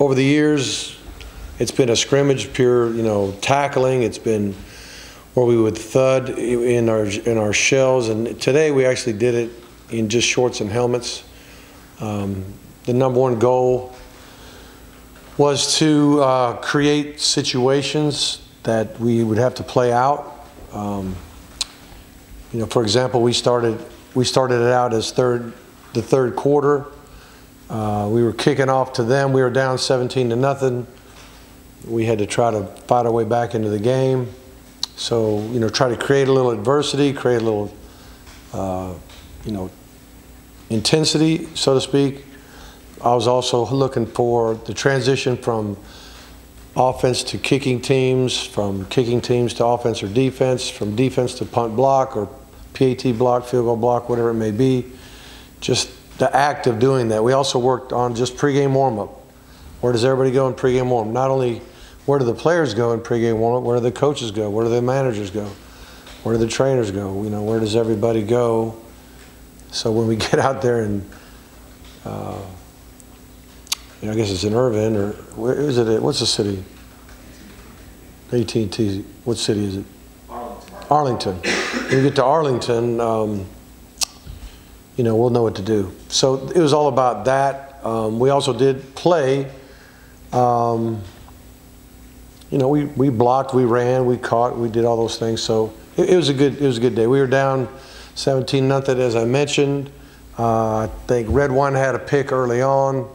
over the years, it's been a scrimmage, pure, tackling. It's been where we would thud in our shells, and today we actually did it in just shorts and helmets. The number one goal was to create situations that we would have to play out. For example, we started it out as the third quarter. We were kicking off to them. We were down 17-0. We had to try to fight our way back into the game. So, try to create a little adversity, create a little, intensity, so to speak. I was also looking for the transition from offense to kicking teams, from kicking teams to offense or defense, from defense to punt block or PAT block, field goal block, whatever it may be. Just the act of doing that. We also worked on just pregame warm-up. Where does everybody go in pregame warm-up? Not only where do the players go in pregame warm-up, where do the coaches go? Where do the managers go? Where do the trainers go? Where does everybody go? So when we get out there and, I guess it's in Irvine, or where is it? What's the city? AT&T. What city is it? Arlington. When we get to Arlington, we'll know what to do. So it was all about that. We also did play. We blocked, we ran, we caught, we did all those things. So it was a good day. We were down 17-0, as I mentioned. I think Red One had a pick early on,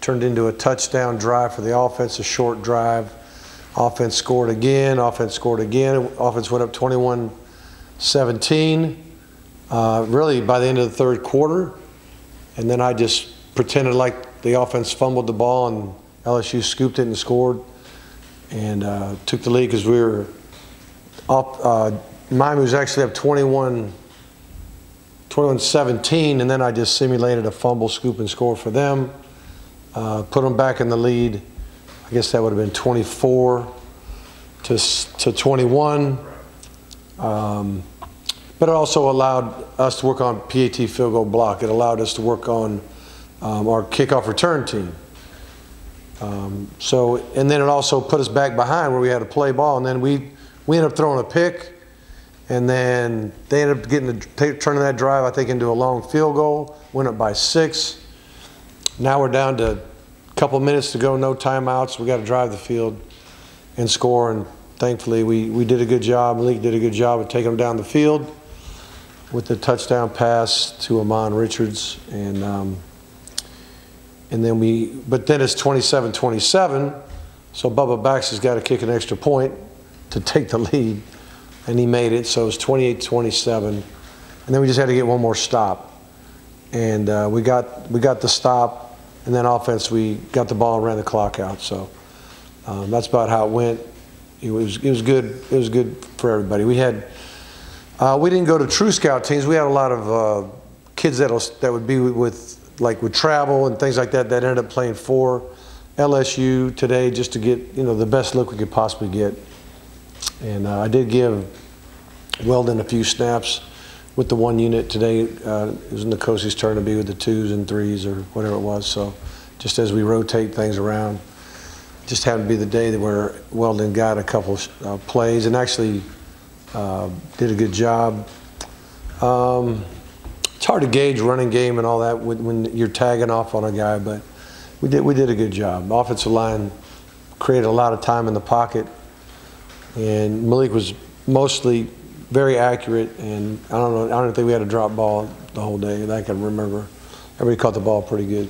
turned into a touchdown drive for the offense, a short drive. Offense scored again. Offense went up 21-17. Really by the end of the third quarter, and then I just pretended like the offense fumbled the ball and LSU scooped it and scored, and took the lead because we were up. Miami was actually up 21-17, and then I just simulated a fumble, scoop, and score for them. Put them back in the lead. I guess that would have been 24-21. But it also allowed us to work on PAT field goal block. It allowed us to work on our kickoff return team. And then it also put us back behind where we had to play ball, and then we ended up throwing a pick, and then they ended up turning that drive, I think, into a long field goal. Went up by 6. Now we're down to a couple minutes to go, no timeouts. We got to drive the field and score, and thankfully we did a good job. Malik did a good job of taking them down the field with the touchdown pass to Amon Richards, and then it's 27-27, so Bubba Baxter's got to kick an extra point to take the lead, and he made it, so it was 28-27, and then we just had to get one more stop, and we got the stop, and then offense, we got the ball and ran the clock out. So that's about how it went. It was good. It was good for everybody. We didn't go to true scout teams. We had a lot of kids that would be with travel and things like that ended up playing for LSU today just to get the best look we could possibly get. And I did give Weldon a few snaps with the one unit today. It was Nikosi's turn to be with the 2s and 3s or whatever it was. So just as we rotate things around, just happened to be the day where Weldon got a couple plays and actually did a good job. It's hard to gauge running game and all that when you're tagging off on a guy, but we did a good job. Offensive line created a lot of time in the pocket, and Malik was mostly very accurate, and I don't think we had a drop ball the whole day that I can remember. Everybody caught the ball pretty good.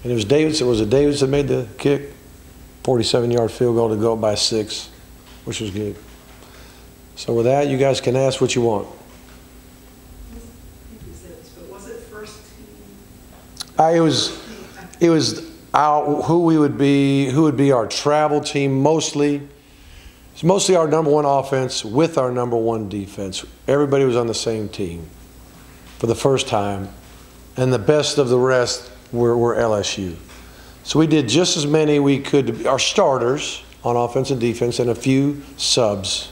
And it was Davis that made the kick, 47-yard field goal to go up by 6, which was good. So with that, you guys can ask what you want. Was it first team? It was who would be our travel team mostly. It's mostly our number one offense with our number one defense. Everybody was on the same team for the first time, and the best of the rest were LSU. So we did just as many we could. Our starters on offense and defense and a few subs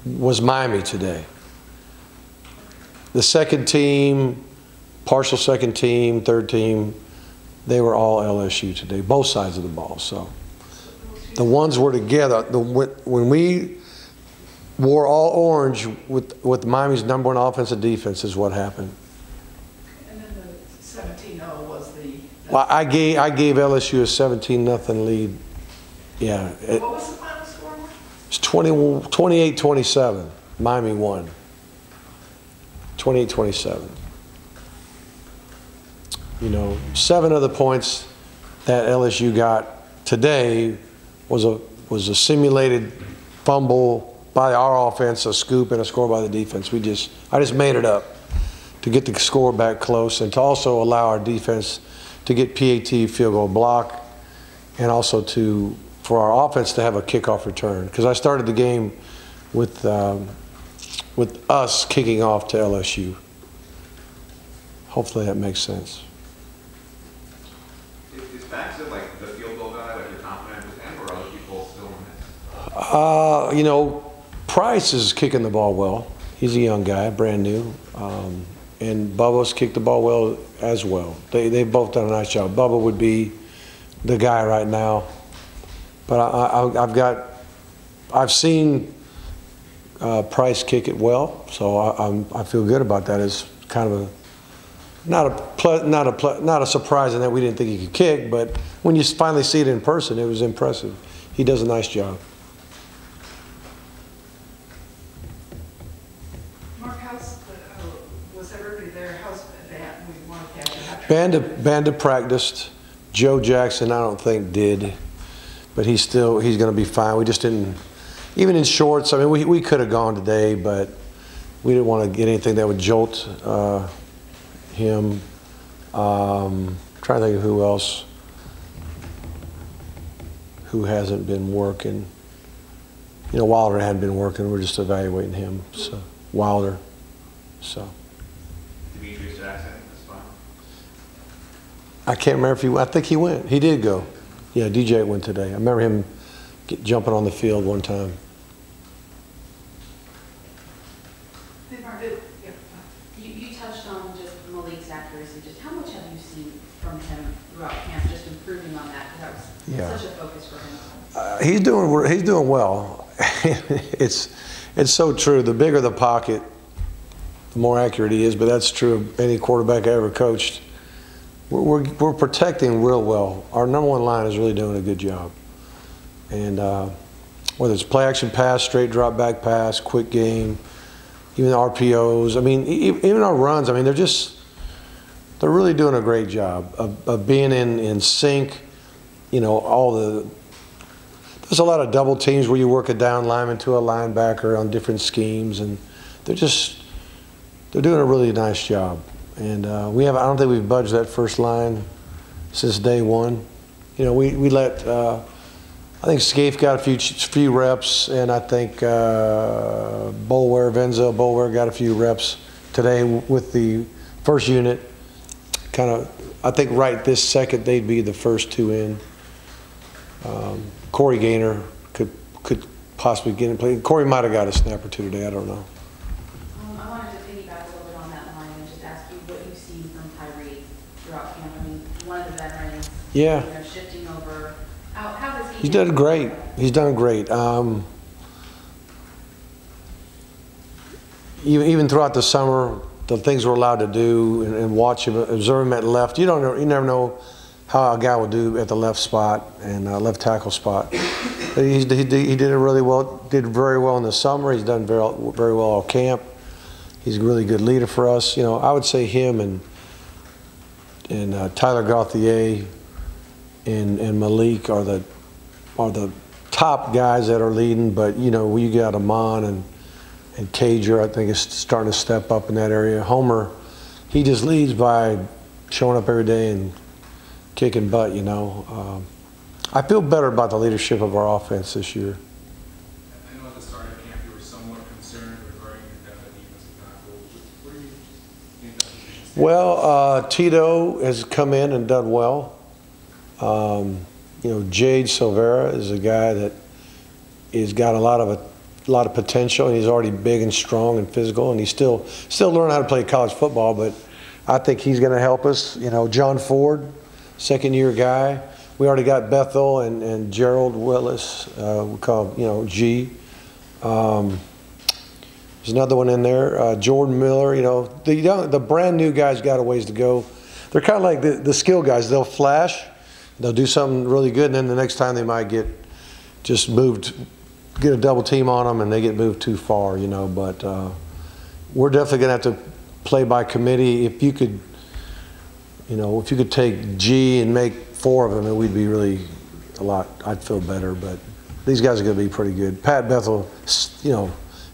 was Miami today. The second team, partial second team, third team, They were all LSU today, both sides of the ball. So the ones were together. When we wore all orange with Miami's #1 offensive defense is what happened. And then the 17-0 was the. Well, I gave LSU a 17-0 lead. Yeah. What was the final score? It's 28-27. Miami won. 28-27. You know, 7 of the points that LSU got today was a simulated fumble by our offense, a scoop, and a score by the defense. I just made it up to get the score back close and to also allow our defense to get PAT field goal block and also for our offense to have a kickoff return. Because I started the game with us kicking off to LSU. Hopefully that makes sense. Is Baxter like the field goal guy, like you're confident with him, or are other people still in this? You know, Price is kicking the ball well. He's a young guy, brand new. And Bubba's kicked the ball well as well. They've both done a nice job. Bubba would be the guy right now. But I've seen Price kick it well, so I feel good about that. It's kind of not a surprise in that we didn't think he could kick, but when you finally see it in person, it was impressive. He does a nice job. Mark, was everybody there? How's that? We want to have Banda practiced. Joe Jackson, I don't think did, but he's going to be fine. We just didn't, even in shorts. I mean, we could have gone today, but we didn't want to get anything that would jolt him. Trying to think of who else who hasn't been working. You know, Wilder hadn't been working. We're just evaluating him. So Wilder. So. Demetrius Jackson is fine. I can't remember if I think he went. He did go. Yeah, DJ went today. I remember him jumping on the field one time. You touched on just Malik's accuracy. Just how much have you seen from him throughout camp, just improving on that? Because that was such a focus for him. He's doing well. It's so true. The bigger the pocket, the more accurate he is. But that's true of any quarterback I ever coached. We're protecting real well. Our #1 line is really doing a good job. And whether it's play action pass, straight drop back pass, quick game, even the RPOs. I mean, even our runs. I mean, they're really doing a great job of being in sync. You know, there's a lot of double teams where you work a down lineman to a linebacker on different schemes, and they're doing a really nice job. And I don't think we've budged that first line since day one. You know, we let I think Scaife got a few reps, and I think Venzel Bolwer got a few reps today with the first unit. I think right this second they'd be the first 2 in. Corey Gaynor could possibly get in play. Corey might have got a snap or 2 today. I don't know. I wanted to piggyback a little bit on that line and just ask you what you've seen from Tyree throughout camp. I mean, one of the veterans. Yeah. You know, shifting over. How has he? He's done great. He's done great. Even throughout the summer, the things we're allowed to do and watch him, observe him at left. You never know how a guy will do at the left spot and left tackle spot. But he did it really well. Did very well in the summer. He's done very well all camp. He's a really good leader for us. You know, I would say him and Tyler Gauthier and Malik are the top guys that are leading. But you know, you got Amon and Cager, I think, is starting to step up in that area. Homer, he just leads by showing up every day and kicking butt, you know. I feel better about the leadership of our offense this year. I know at the start of camp you were somewhat concerned regarding the defensive tackle. What do you think that position? Well, Tito has come in and done well. You know, Jade Silvera is a guy that has got a lot of potential, and he's already big and strong and physical, and he's still learning how to play college football. But I think he's going to help us. You know, John Ford second-year guy. We already got Bethel and Gerald Willis, we call him, G. There's another one in there, Jordan Miller. The brand new guys got a ways to go. They're kind of like the skill guys. They'll flash, they'll do something really good, and then the next time they might get a double team on them, and they get moved too far. But we're definitely gonna have to play by committee. If you could take G and make 4 of them, then we'd be really I'd feel better. But these guys are going to be pretty good. Pat Bethel,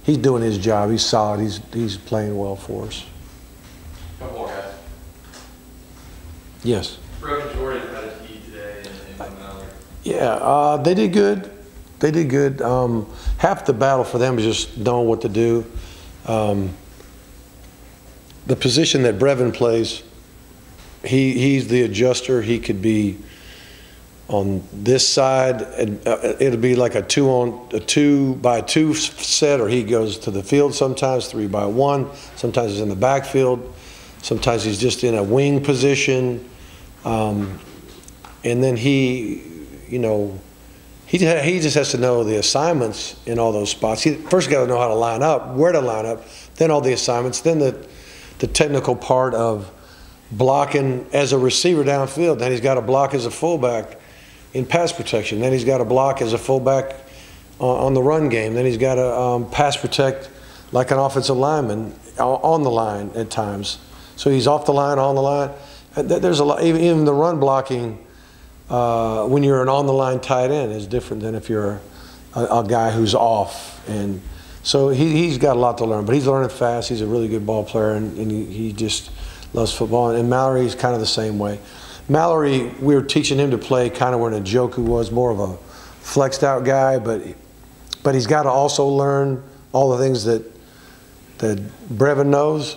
he's doing his job. He's solid. He's playing well for us. Couple more guys. Yes. Brooke and Jordan had a key today in Mallory. Yeah, they did good. They did good. Half the battle for them is just knowing what to do. The position that Brevin plays, he's the adjuster. He could be on this side, and it'll be like a 2-by-2 set, or he goes to the field sometimes 3-by-1. Sometimes he's in the backfield. Sometimes he's just in a wing position, and then he just has to know the assignments in all those spots. He first got to know how to line up, where to line up, then all the assignments, then the technical part of blocking as a receiver downfield. Then he's got to block as a fullback in pass protection. Then he's got to block as a fullback on the run game. Then he's got to pass protect like an offensive lineman on the line at times. So he's off the line, on the line. There's a lot. Even the run blocking when you're an on the line tight end is different than if you're a guy who's off. And so he's got a lot to learn, but he's learning fast. He's a really good ball player, and he just loves football. And Mallory's kind of the same way. Mallory, we were teaching him to play kind of where Njoku was, more of a flexed out guy, but he's got to also learn all the things that Brevin knows.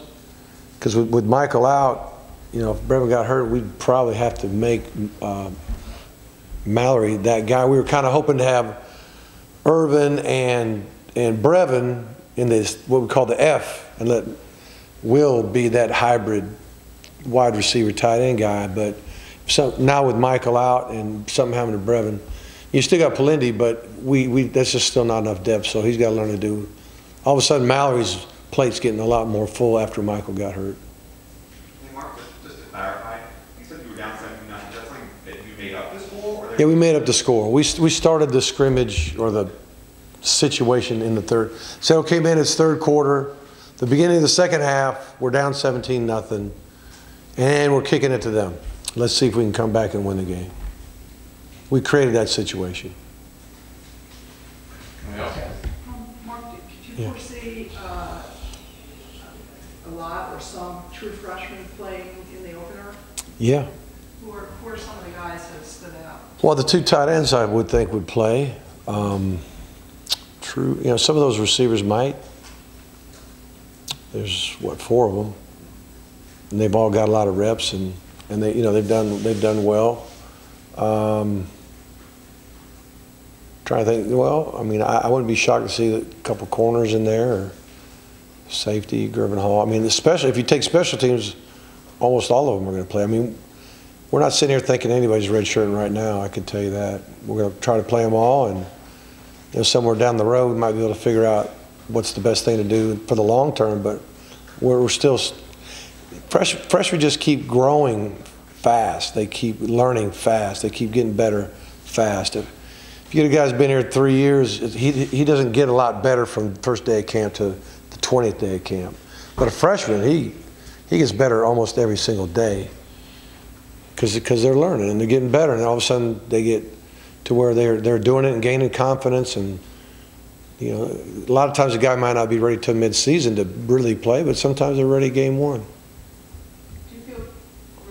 Because with Michael out, if Brevin got hurt, we'd probably have to make Mallory that guy. We were kind of hoping to have Irvin and Brevin in this, what we call the F, and let Will be that hybrid wide receiver tight end guy. But now with Michael out and something happened to Brevin, you still got Palindi, but that's just still not enough depth. So he's got to learn to do. All of a sudden, Mallory's plate's getting a lot more full after Michael got hurt. Hey Mark, just to clarify, you said you were down 17-0. Is that something that you made up the score? Or Yeah, we made up the score. We started the scrimmage or the situation in the third. Said, okay, man, it's third quarter. The beginning of the second half, we're down 17-0, and we're kicking it to them. Let's see if we can come back and win the game. We created that situation. Mark, could you foresee a lot or some true freshmen playing in the opener? Yeah. Who are some of the guys that stood out? Well, the 2 tight ends I would think would play. True. Some of those receivers might. There's 4 of them, and they've all got a lot of reps, and they've done well. Trying to think. Well, I mean, I wouldn't be shocked to see a couple corners in there, or safety, Gervin Hall. I mean, especially if you take special teams, almost all of them are going to play. I mean, we're not sitting here thinking anybody's redshirting right now. I can tell you that. We're going to try to play them all, and somewhere down the road, we might be able to figure out what's the best thing to do for the long term. But we're still freshmen just keep growing fast. They keep learning fast. They keep getting better fast. If you get a guy who's been here 3 years, he doesn't get a lot better from the first day of camp to the 20th day of camp. But a freshman, he gets better almost every single day because they're learning and they're getting better, and all of a sudden they get to where they're doing it and gaining confidence. And a lot of times a guy might not be ready till mid-season to really play, but sometimes they're ready game 1. Do you feel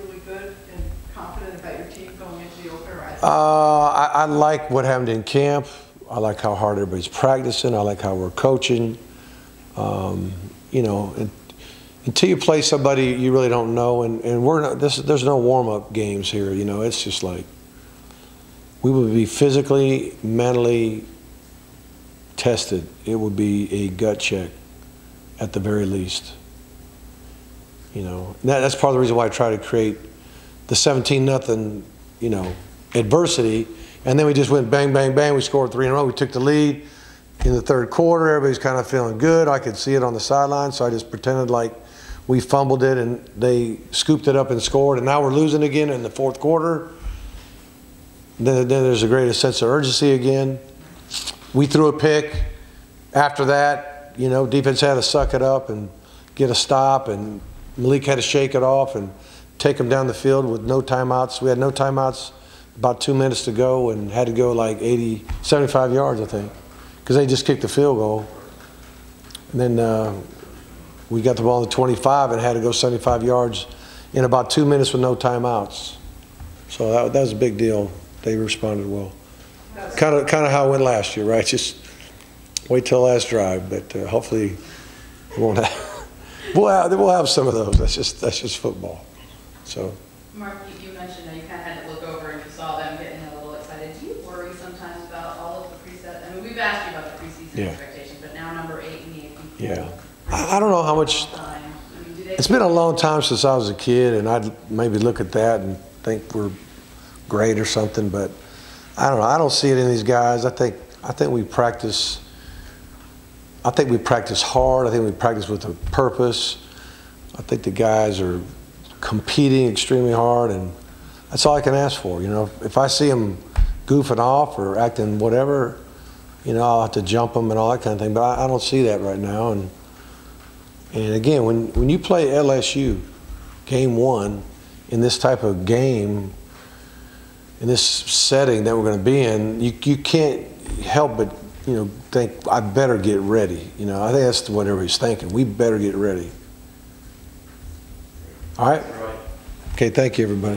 really good and confident about your team going into the opener? I like what happened in camp. I like how hard everybody's practicing. I like how we're coaching. Until you play somebody you really don't know, and we're not. There's no warm-up games here. It's just like we would be physically, mentally tested. It would be a gut check, at the very least. That's part of the reason why I try to create the 17-0, you know, adversity. And then we just went bang, bang, bang. We scored 3 in a row. We took the lead in the third quarter. Everybody's kind of feeling good. I could see it on the sideline, so I just pretended like we fumbled it and they scooped it up and scored. And now we're losing again in the fourth quarter. Then there's a greater sense of urgency again. We threw a pick. After that, you know, defense had to suck it up and get a stop, and Malik had to shake it off and take them down the field with no timeouts. We had no timeouts, about 2 minutes to go, and had to go like 75 yards, I think, because they just kicked the field goal. And then we got the ball in the 25 and had to go 75 yards in about 2 minutes with no timeouts. So that was a big deal. They responded well. Kind of how it went last year, right? Just wait till the last drive, but hopefully we won't have. We'll have some of those. That's just football. So. Mark, you mentioned that you kind of had to look over and you saw them getting a little excited. Do you worry sometimes about all of the preset? I mean, we've asked you about the preseason expectations, but now number 8 in the AP. Yeah. I don't know how much. It's been a long time since I was a kid, and I'd maybe look at that and think we're great or something, but I don't know. I don't see it in these guys. I think we practice. I think we practice hard. I think we practice with a purpose. I think the guys are competing extremely hard, and that's all I can ask for. You know, if I see them goofing off or acting whatever, you know, I'll have to jump them and all that kind of thing. But I don't see that right now. And again, when you play LSU, game 1, in this type of game, in this setting that we're going to be in, you can't help but, you know, think, I better get ready. You know, I think that's what everybody's thinking. We better get ready. All right? Okay, thank you, everybody.